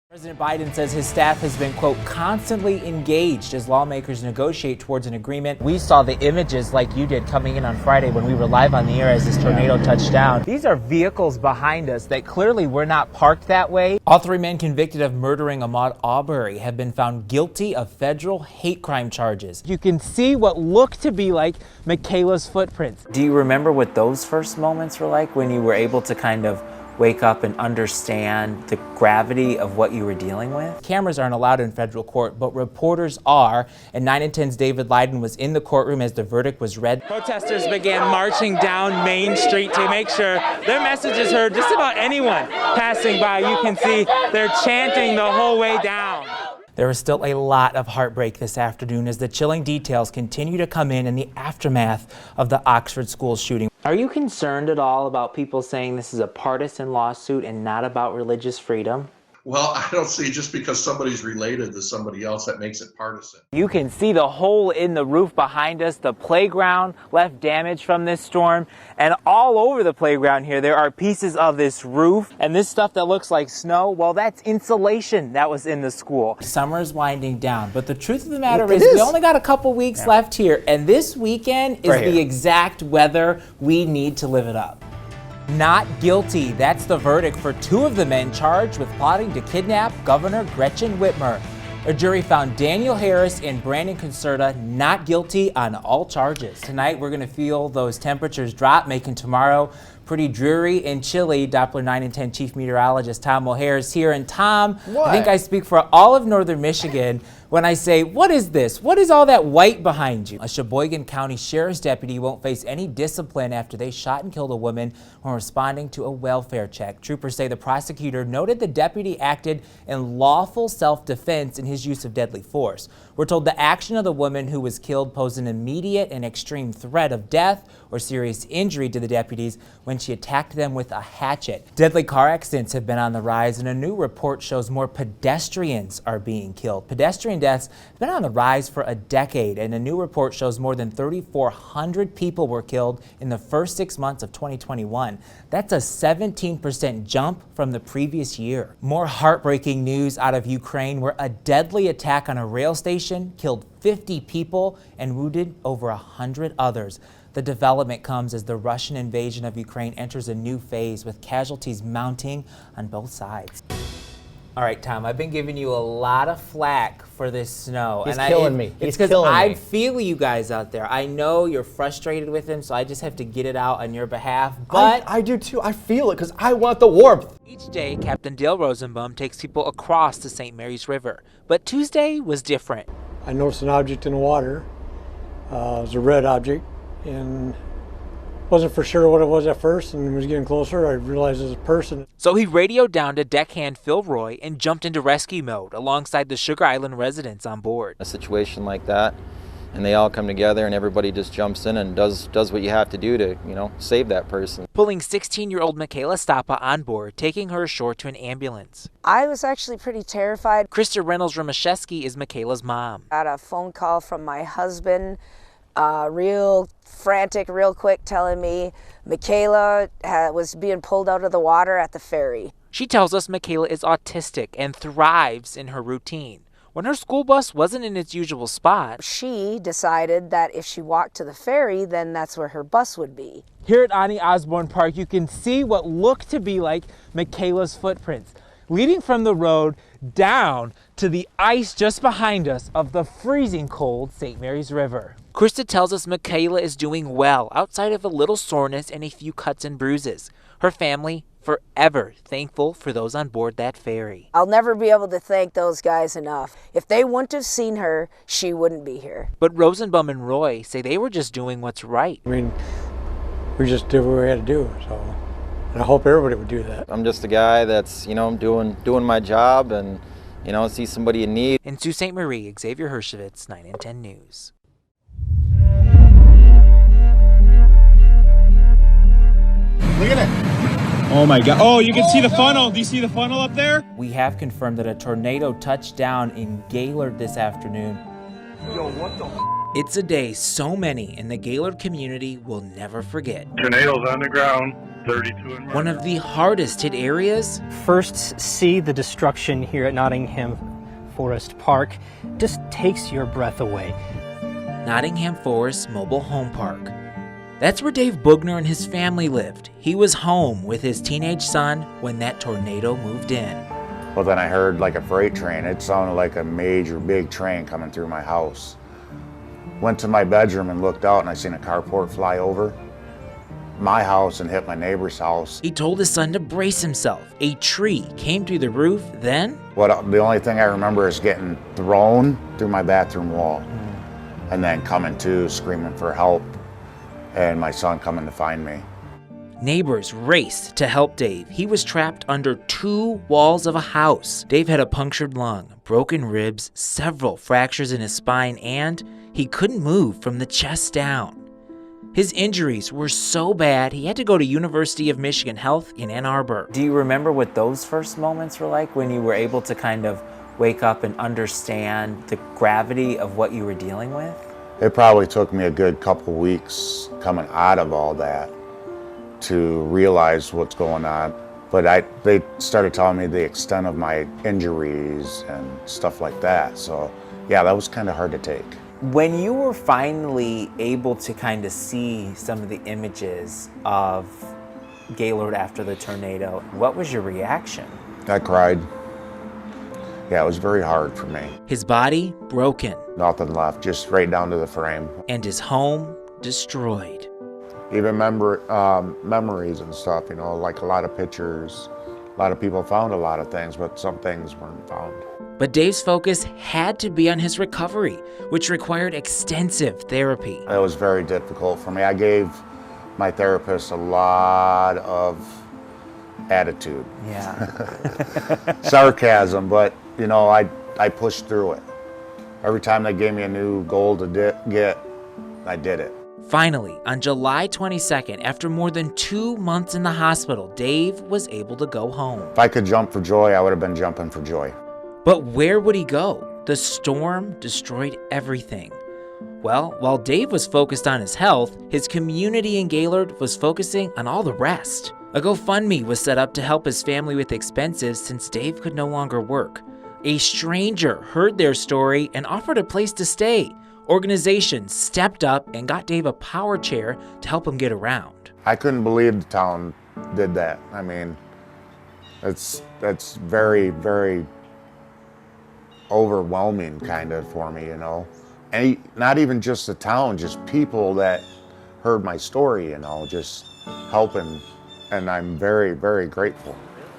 President Biden says his staff has been, quote, constantly engaged as lawmakers negotiate towards an agreement. We saw the images like you did coming in on Friday when we were live on the air as this tornado touched down. These are vehicles behind us that clearly were not parked that way. All three men convicted of murdering Ahmaud Arbery have been found guilty of federal hate crime charges. You can see what looked to be like Michaela's footprints. Do you remember what those first moments were like when you were able to kind of wake up and understand the gravity of what you were dealing with? Cameras aren't allowed in federal court, but reporters are, and 9 and 10's David Leiden was in the courtroom as the verdict was read. Protesters began marching down Main Street to make sure their message is heard. Just about anyone passing by, you can see they're chanting the whole way down. There is still a lot of heartbreak this afternoon as the chilling details continue to come in the aftermath of the Oxford school shooting. Are you concerned at all about people saying this is a partisan lawsuit and not about religious freedom? Well, I don't see just because somebody's related to somebody else that makes it partisan. You can see the hole in the roof behind us. The playground left damage from this storm, and all over the playground here there are pieces of this roof, and this stuff that looks like snow, well, that's insulation that was in the school. Summer is winding down, but the truth of the matter is we only got a couple weeks left here, and this weekend is the exact weather we need to live it up. Not guilty. That's the verdict for two of the men charged with plotting to kidnap Governor Gretchen Whitmer. A jury found Daniel Harris and Brandon Concerta not guilty on all charges. Tonight, we're going to feel those temperatures drop, making tomorrow pretty dreary and chilly. Doppler 9 and 10 Chief Meteorologist Tom O'Hare is here. And Tom, I think I speak for all of Northern Michigan when I say, what is this? What is all that white behind you? A Sheboygan County Sheriff's deputy won't face any discipline after they shot and killed a woman when responding to a welfare check. Troopers say the prosecutor noted the deputy acted in lawful self-defense in his use of deadly force. We're told the action of the woman who was killed posed an immediate and extreme threat of death or serious injury to the deputies when she attacked them with a hatchet. Deadly car accidents have been on the rise, and a new report shows more pedestrians are being killed. Pedestrian deaths have been on the rise for a decade, and a new report shows more than 3,400 people were killed in the first 6 months of 2021. That's a 17% jump from the previous year. More heartbreaking news out of Ukraine, where a deadly attack on a rail station killed 50 people and wounded over 100 others. The development comes as the Russian invasion of Ukraine enters a new phase with casualties mounting on both sides. All right, Tom, I've been giving you a lot of flack for this snow. He's killing me. It's because I feel you guys out there. I know you're frustrated with him, so I just have to get it out on your behalf. But I do too. I feel it because I want the warmth. Each day, Captain Dale Rosenbaum takes people across the St. Mary's River. But Tuesday was different. I noticed an object in the water. It was a red object, and wasn't for sure what it was at first, and was getting closer. I realized it was a person. So he radioed down to deckhand Phil Roy and jumped into rescue mode alongside the Sugar Island residents on board. A situation like that, and they all come together and everybody just jumps in and does what you have to do to, save that person. Pulling 16-year-old Michaela Stappa on board, taking her ashore to an ambulance. I was actually pretty terrified. Krista Reynolds-Ramaszewski is Michaela's mom. I got a phone call from my husband, real frantic, real quick, telling me Michaela was being pulled out of the water at the ferry. She tells us Michaela is autistic and thrives in her routine. When her school bus wasn't in its usual spot, she decided that if she walked to the ferry, then that's where her bus would be. Here at Ani Osborne Park, you can see what looked to be like Michaela's footprints, leading from the road down to the ice just behind us of the freezing cold St. Mary's River. Krista tells us Michaela is doing well, outside of a little soreness and a few cuts and bruises. Her family forever thankful for those on board that ferry. I'll never be able to thank those guys enough. If they wouldn't have seen her, she wouldn't be here. But Rosenbaum and Roy say they were just doing what's right. I mean, we just did what we had to do, so. And I hope everybody would do that. I'm just a guy that's, doing my job and, see somebody in need. In Sault Ste. Marie, Xavier Hershovitz, 9 and 10 News. Look at it. Oh my God. Oh, you can see the funnel. Do you see the funnel up there? We have confirmed that a tornado touched down in Gaylord this afternoon. Yo, what the? It's a day so many in the Gaylord community will never forget. Tornadoes on the ground, One of the hardest hit areas? First, see the destruction here at Nottingham Forest Park. Just takes your breath away. Nottingham Forest Mobile Home Park. That's where Dave Bugner and his family lived. He was home with his teenage son when that tornado moved in. Well, then I heard like a freight train. It sounded like a major big train coming through my house. Went to my bedroom and looked out and I seen a carport fly over my house and hit my neighbor's house. He told his son to brace himself. A tree came through the roof, then? The only thing I remember is getting thrown through my bathroom wall and then coming to, screaming for help, and my son coming to find me. Neighbors raced to help Dave. He was trapped under 2 walls of a house. Dave had a punctured lung, broken ribs, several fractures in his spine, and he couldn't move from the chest down. His injuries were so bad, he had to go to University of Michigan Health in Ann Arbor. Do you remember what those first moments were like when you were able to kind of wake up and understand the gravity of what you were dealing with? It probably took me a good couple weeks coming out of all that to realize what's going on. But they started telling me the extent of my injuries and stuff like that. So yeah, that was kind of hard to take. When you were finally able to kind of see some of the images of Gaylord after the tornado, what was your reaction? I cried. Yeah, it was very hard for me. His body broken. Nothing left, just right down to the frame. And his home destroyed. Even memories and stuff, you know, like a lot of pictures. A lot of people found a lot of things, but some things weren't found. But Dave's focus had to be on his recovery, which required extensive therapy. It was very difficult for me. I gave my therapist a lot of attitude. Yeah. Sarcasm, but you know, I pushed through it. Every time they gave me a new goal to get, I did it. Finally, on July 22nd, after more than 2 months in the hospital, Dave was able to go home. If I could jump for joy, I would have been jumping for joy. But where would he go? The storm destroyed everything. Well, while Dave was focused on his health, his community in Gaylord was focusing on all the rest. A GoFundMe was set up to help his family with expenses since Dave could no longer work. A stranger heard their story and offered a place to stay. Organizations stepped up and got Dave a power chair to help him get around. I couldn't believe the town did that. I mean, that's very, very overwhelming kind of for me, you know. And not even just the town, just people that heard my story, you know, just helping. And I'm very, very grateful.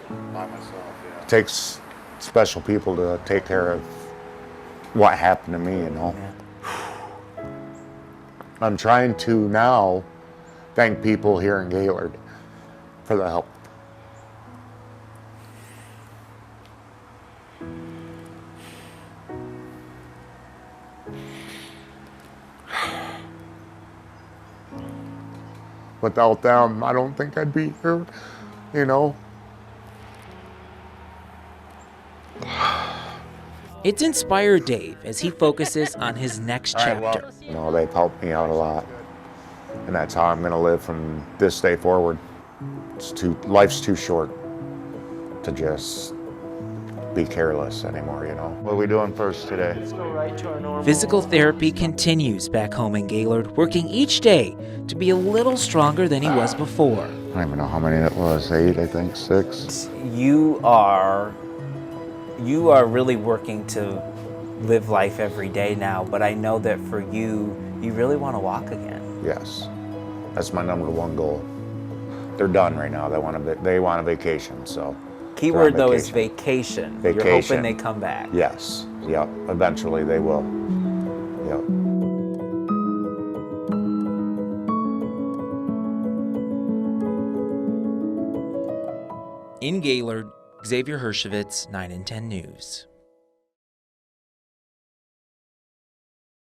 By myself, yeah. It takes special people to take care of what happened to me, you know. Yeah. I'm trying to now thank people here in Gaylord for the help. Without them, I don't think I'd be here, you know. It's inspired Dave as he focuses on his next chapter. You know, they've helped me out a lot, and that's how I'm going to live from this day forward. Life's too short to just be careless anymore, you know. What are we doing first today? Let's go right to our normal. Physical therapy continues back home in Gaylord, working each day to be a little stronger than he was before. I don't even know how many it was, 8, I think, 6. You are really working to live life every day now, but I know that for you, you really want to walk again. Yes, that's my #1 goal. They're done right now. They want a vacation, so. Keyword though is vacation. Vacation. You're hoping they come back. Yes, yep, eventually they will, yep. In Gaylord, Xavier Hershovitz, 9 and 10 News.